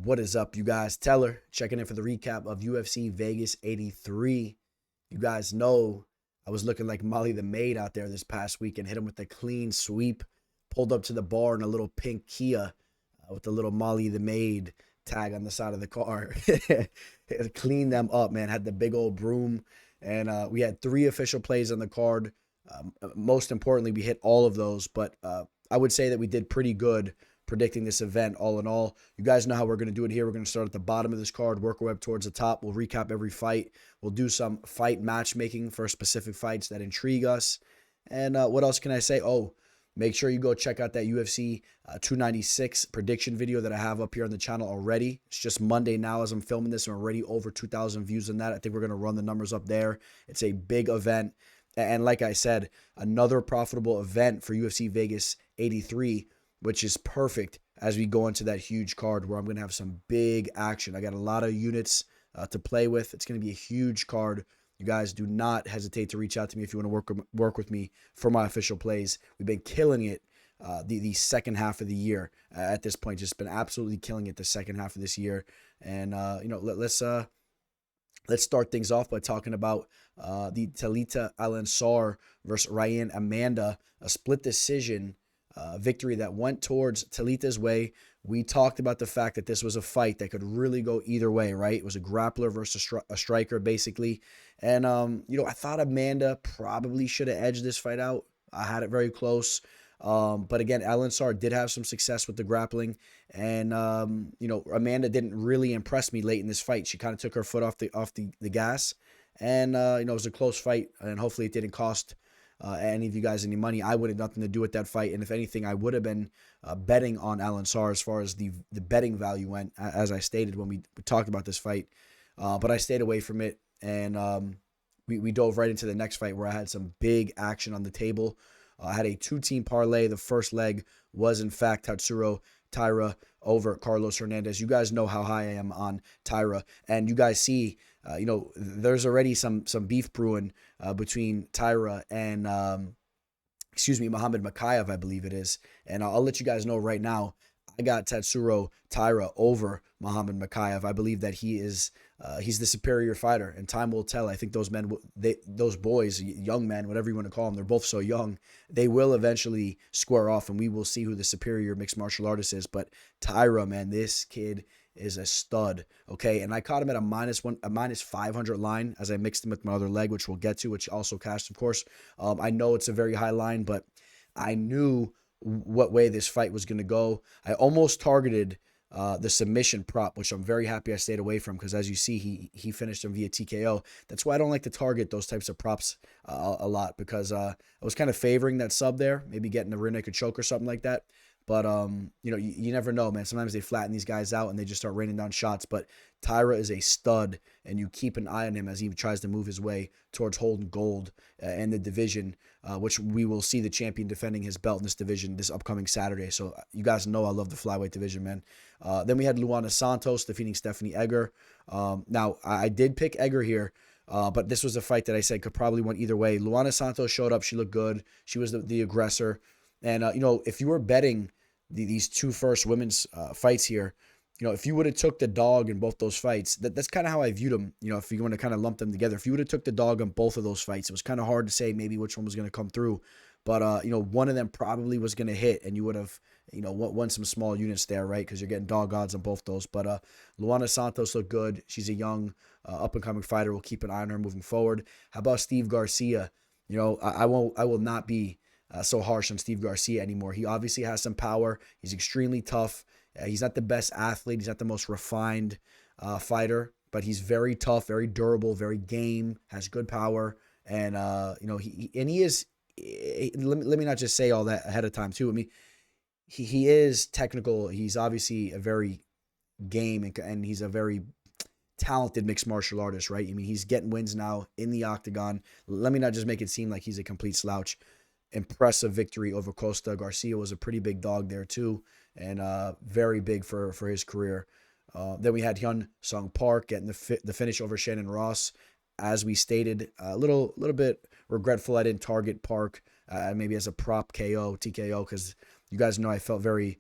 What is up, you guys? Teller checking in for the recap of UFC Vegas 83. You guys know I was looking like Molly the Maid out there this past week and hit him with a clean sweep. Pulled up to the bar in a little pink Kia with the little Molly the Maid tag on the side of the car. Cleaned them up, man. Had the big old broom. And we had 3 official plays on the card. Most importantly, we hit all of those. But I would say that we did pretty good predicting this event all in all. You guys know how we're going to do it here. We're going to start at the bottom of this card, work our way up towards the top. We'll recap every fight. We'll do some fight matchmaking for specific fights that intrigue us. And what else can I say? Oh, make sure you go check out that UFC 296 prediction video that I have up here on the channel already. It's just Monday now as I'm filming this, and we're already over 2,000 views on that. I think we're going to run the numbers up there. It's a big event. And like I said, another profitable event for UFC Vegas 83, which is perfect as we go into that huge card where I'm going to have some big action. I got a lot of units to play with. It's going to be a huge card. You guys do not hesitate to reach out to me if you want to work with me for my official plays. We've been killing it the second half of the year at this point. Just been absolutely killing it the second half of this year. And, let's start things off by talking about the Talita Al-Ansar versus Ryan Amanda, a split decision victory that went towards Talita's way. We talked about the fact that this was a fight that could really go either way, right? It was a grappler versus a striker, basically. And, I thought Amanda probably should have edged this fight out. I had it very close. But again, Al-Ansar did have some success with the grappling. And, Amanda didn't really impress me late in this fight. She kind of took her foot off the gas. And, it was a close fight. And hopefully it didn't cost any of you guys any money. I would have nothing to do with that fight, and if anything, I would have been betting on Al-Ansar as far as the betting value went, as I stated when we talked about this fight. But I stayed away from it, and we dove right into the next fight where I had some big action on the table. I had a 2-team parlay. The first leg was, in fact, Tatsuro Taira over Carlos Hernandez. You guys know how high I am on Taira, and you guys see, there's already some beef brewing between Taira and, Muhammad Makayev, I believe it is. And I'll let you guys know right now, I got Tatsuro Taira over Muhammad Makayev. I believe that he's the superior fighter, and time will tell. I think those boys, young men, whatever you want to call them, they're both so young, they will eventually square off, and we will see who the superior mixed martial artist is. But Taira, man, this kid is a stud, okay? And I caught him at a minus 500 line as I mixed him with my other leg, which we'll get to, which also cashed, of course. I know it's a very high line, but I knew what way this fight was going to go. I almost targeted the submission prop, which I'm very happy I stayed away from, because as you see, he finished him via TKO. That's why I don't like to target those types of props a lot, because I was kind of favoring that sub there, maybe getting a rear naked choke or something like that. But, you never know, man. Sometimes they flatten these guys out and they just start raining down shots. But Taira is a stud, and you keep an eye on him as he tries to move his way towards holding gold in the division, which we will see the champion defending his belt in this division this upcoming Saturday. So you guys know I love the flyweight division, man. Then we had Luana Santos defeating Stephanie Egger. Now, I did pick Egger here. But this was a fight that I said could probably went either way. Luana Santos showed up. She looked good. She was the aggressor. And, if you were betting these 2 first women's fights here, if you would have took the dog in both those fights, that's kind of how I viewed them. If you want to kind of lump them together, if you would have took the dog on both of those fights, it was kind of hard to say maybe which one was going to come through. But, one of them probably was going to hit, and you would have, won some small units there, right? Because you're getting dog odds on both those. But Luana Santos looked good. She's a young, up-and-coming fighter. We'll keep an eye on her moving forward. How about Steve Garcia? I will not be so harsh on Steve Garcia anymore. He obviously has some power. He's extremely tough. He's not the best athlete. He's not the most refined fighter, but he's very tough, very durable, very game, has good power. And, he is, let me not just say all that ahead of time too. I mean, he is technical. He's obviously a very game, and he's a very talented mixed martial artist, right? I mean, he's getting wins now in the octagon. Let me not just make it seem like he's a complete slouch. Impressive victory over Costa. Garcia was a pretty big dog there too, and very big for his career. Then we had Hyun Sung Park getting the finish over Shannon Ross. As we stated, a little bit regretful I didn't target Park maybe as a prop KO, TKO, because you guys know I felt very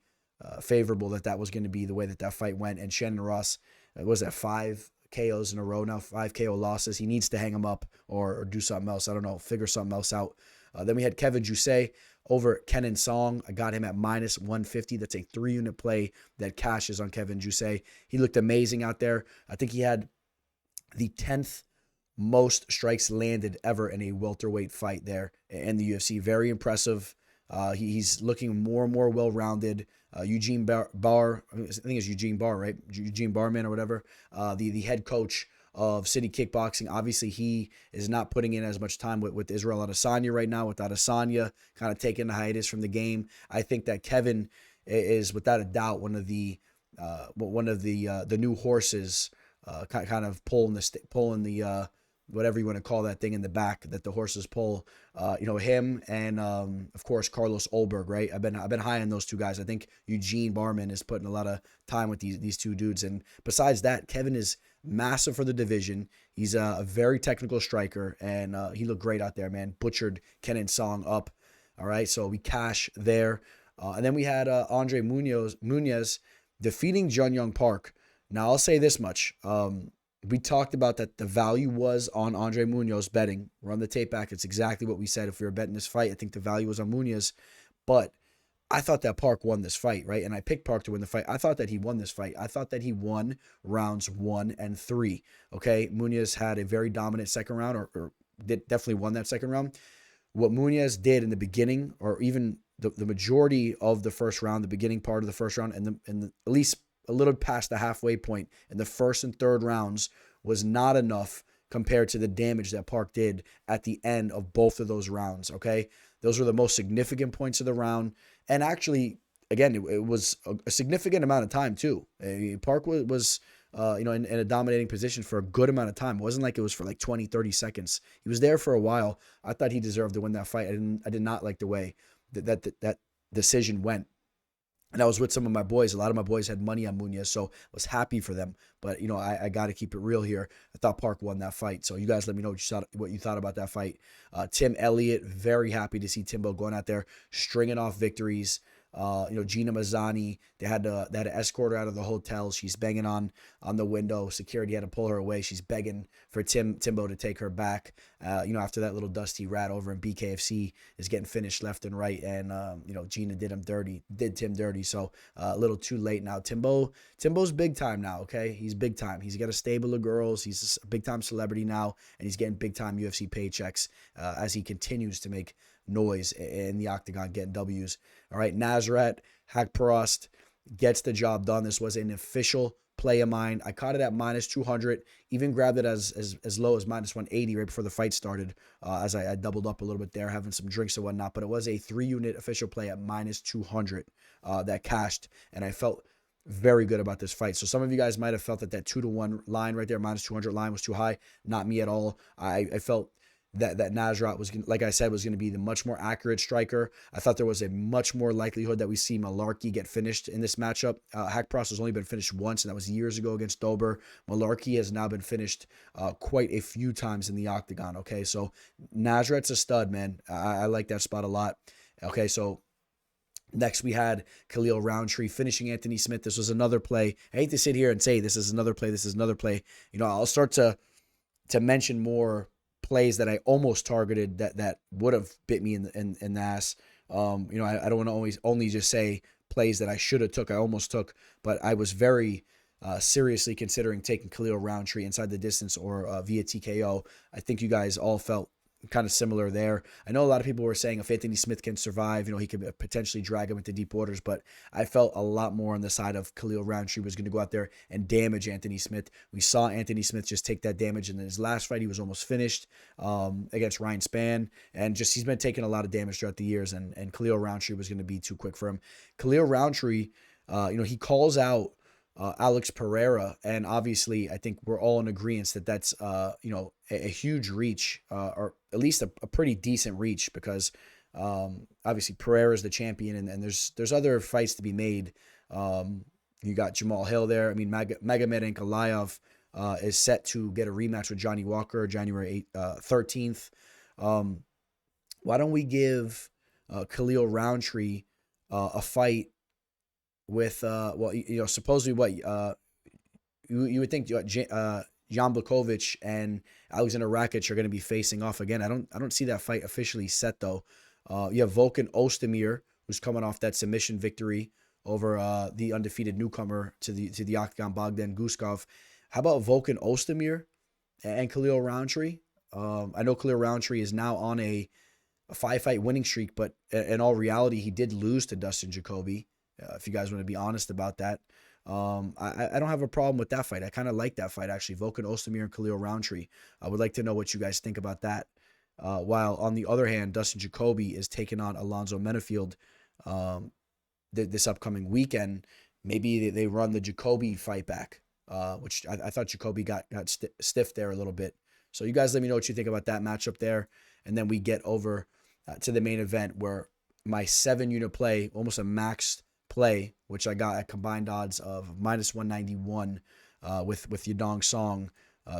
favorable that was going to be the way that fight went. And Shannon Ross was at 5 KOs in a row now, 5 KO losses. He needs to hang him up or do something else. I don't know, figure something else out. Then we had Kevin Jusay over Kenan Song. I got him at minus 150. That's a 3-unit play that cashes on Kevin Jusay. He looked amazing out there. I think he had the 10th most strikes landed ever in a welterweight fight there in the UFC. Very impressive. He's looking more and more well-rounded. Eugene Barr, I think it's Eugene Barr, right? Eugene Barman or whatever. The head coach of City Kickboxing. Obviously, he is not putting in as much time with Israel Adesanya right now, with Adesanya kind of taking the hiatus from the game. I think that Kevin is, without a doubt, one of the new horses, kind of pulling the whatever you want to call that thing in the back that the horses pull. Him and of course Carlos Ulberg, right? I've been high on those two guys. I think Eugene Barman is putting a lot of time with these two dudes. And besides that, Kevin is massive for the division. He's a very technical striker, and he looked great out there, man. Butchered Kenan Song up. All right, so we cash there. And then we had Andre Munoz defeating Jun Young Park. Now, I'll say this much. We talked about that the value was on Andre Munoz betting. Run the tape back. It's exactly what we said. If we were betting this fight, I think the value was on Munoz. But I thought that Park won this fight, right? And I picked Park to win the fight. I thought that he won this fight. I thought that he won rounds 1 and 3. Okay, Munoz had a very dominant second round, or definitely won that second round. What Munoz did in the beginning, or even the majority of the first round, the beginning part of the first round, and at least a little past the halfway point in the first and third rounds, was not enough compared to the damage that Park did at the end of both of those rounds, okay? Those were the most significant points of the round. And actually, again, it was a significant amount of time, too. Park was in a dominating position for a good amount of time. It wasn't like it was for like 20, 30 seconds. He was there for a while. I thought he deserved to win that fight. I did not like the way that decision went. And I was with some of my boys. A lot of my boys had money on Munoz, so I was happy for them. But, I got to keep it real here. I thought Park won that fight. So you guys let me know what you thought about that fight. Tim Elliott, very happy to see Timbo going out there, stringing off victories. Gina Mazzani, they had to escort her out of the hotel. She's banging on the window. Security had to pull her away. She's begging for Timbo to take her back. After that little dusty rat over in BKFC is getting finished left and right. And, Gina did Tim dirty. So a little too late now. Timbo's big time now, okay? He's big time. He's got a stable of girls. He's a big time celebrity now, and he's getting big time UFC paychecks as he continues to make noise in the octagon, getting W's. All right, Nasrat Haqparast gets the job done. This was an official play of mine. I caught it at minus 200, even grabbed it as low as minus 180 right before the fight started, as I doubled up a little bit there, having some drinks and whatnot. But it was a 3-unit official play at minus 200 that cashed, and I felt very good about this fight. So some of you guys might have felt that 2-1 line right there, minus 200 line, was too high. Not me at all. I felt that Nasrat was, like I said, was going to be the much more accurate striker. I thought there was a much more likelihood that we see Malarkey get finished in this matchup. Haqparast has only been finished once, and that was years ago against Dober. Malarkey has now been finished quite a few times in the octagon, okay? So Nasrat's a stud, man. I like that spot a lot. Okay, so next, we had Khalil Roundtree finishing Anthony Smith. This was another play. I hate to sit here and say this is another play. This is another play. I'll start to mention more plays that I almost targeted that would have bit me in the ass. I don't want to always only just say plays that I should have took. I almost took, but I was very seriously considering taking Khalil Roundtree inside the distance or via TKO. I think you guys all felt kind of similar there. I know a lot of people were saying if Anthony Smith can survive, he could potentially drag him into deep waters, but I felt a lot more on the side of Khalil Roundtree was going to go out there and damage Anthony Smith. We saw Anthony Smith just take that damage, and in his last fight, he was almost finished against Ryan Spann, and just he's been taking a lot of damage throughout the years, and Khalil Roundtree was going to be too quick for him. Khalil Roundtree, he calls out Alex Pereira, and obviously I think we're all in agreement that that's a huge reach, or at least a pretty decent reach, because obviously Pereira is the champion, and there's other fights to be made. You got Jamal Hill there. I mean, Magomed Ankalaev is set to get a rematch with Johnny Walker January 13th. Why don't we give Khalil Roundtree a fight with well, supposedly what you would think Jan Blachowicz and Alexander Rakic are going to be facing off again. I don't see that fight officially set though. You have Volkan Ozdemir, who's coming off that submission victory over the undefeated newcomer to the octagon, Bogdan Guskov. How about Volkan Ozdemir and Khalil Roundtree? I know Khalil Roundtree is now on a 5-fight winning streak, but in all reality, he did lose to Dustin Jacoby. If you guys want to be honest about that. I don't have a problem with that fight. I kind of like that fight, actually. Volkan Ozdemir and Khalil Roundtree. I would like to know what you guys think about that. While on the other hand, Dustin Jacoby is taking on Alonzo Menafield this upcoming weekend. Maybe they run the Jacoby fight back, which I thought Jacoby got stiff there a little bit. So you guys let me know what you think about that matchup there. And then we get over to the main event where my 7-unit play, almost a maxed play, which I got at combined odds of -191 with Yadong Song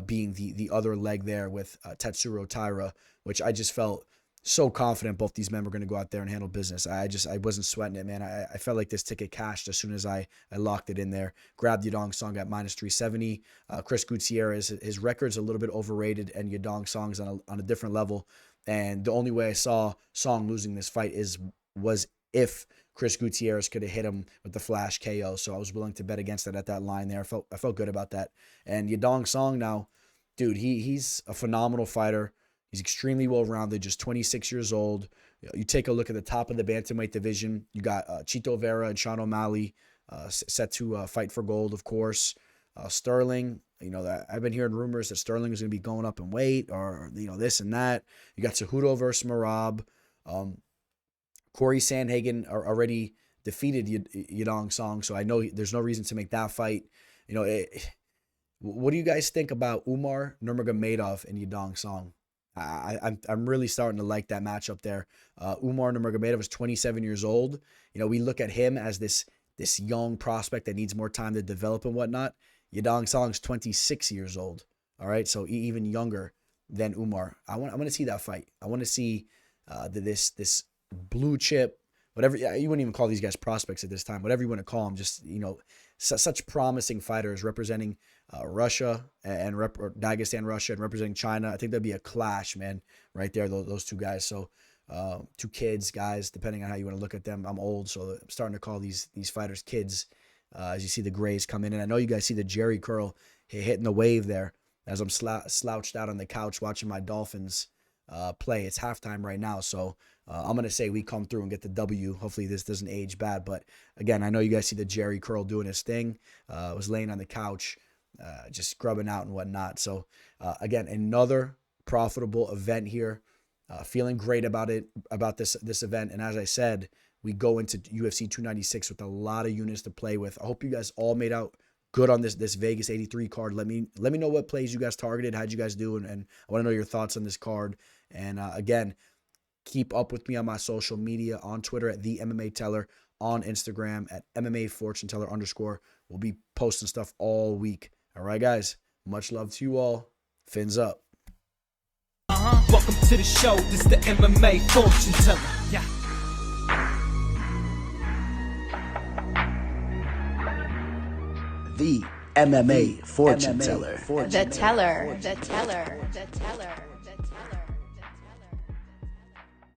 being the other leg there with Tatsuro Taira, which I just felt so confident both these men were going to go out there and handle business. I wasn't sweating it, man. I felt like this ticket cashed as soon as I locked it in there. Grabbed Yadong Song at -370. Chris Gutierrez, his record's a little bit overrated, and Yadong Song's on a different level. And the only way I saw Song losing this fight was if Chris Gutierrez could have hit him with the flash KO. So I was willing to bet against it at that line there. I felt good about that. And Yadong Song now, dude, he's a phenomenal fighter. He's extremely well-rounded, just 26 years old. You take a look at the top of the bantamweight division. You got Chito Vera and Sean O'Malley set to fight for gold, of course. Sterling, I've been hearing rumors that Sterling is going to be going up in weight or, this and that. You got Cejudo versus Merab. Corey Sandhagen already defeated Yadong Song, so I know there's no reason to make that fight. What do you guys think about Umar Nurmagomedov and Yadong Song? I'm really starting to like that matchup there. Umar Nurmagomedov is 27 years old. We look at him as this young prospect that needs more time to develop and whatnot. Yadong Song's 26 years old. All right, so even younger than Umar. I want to see that fight. I want to see this blue chip, whatever you wouldn't even call these guys prospects at this time. Whatever you want to call them, just such promising fighters representing Russia and Dagestan, Russia, and representing China. I think that'd be a clash, man, right there. Those two guys. So two kids, guys, depending on how you want to look at them. I'm old, so I'm starting to call these fighters kids. As you see the Grays come in, and I know you guys see the Jerry curl hitting the wave there as I'm slouched out on the couch watching my Dolphins play. It's halftime right now, so I'm going to say we come through and get the W. Hopefully this doesn't age bad, but again, I know you guys see the Jerry curl doing his thing. Was laying on the couch, just scrubbing out and whatnot. So again, another profitable event here. Feeling great about this event, and as I said, we go into UFC 296 with a lot of units to play with. I hope you guys all made out good on this Vegas 83 card. Let me know what plays you guys targeted. How'd you guys do? And I want to know your thoughts on this card. And again, keep up with me on my social media, on Twitter at The MMA Teller, on Instagram at MMA Fortune Teller _. We'll be posting stuff all week. All right, guys. Much love to you all. Fins up. Welcome to the show. This is the MMA Fortune Teller. Yeah. The MMA Fortune Teller. The teller.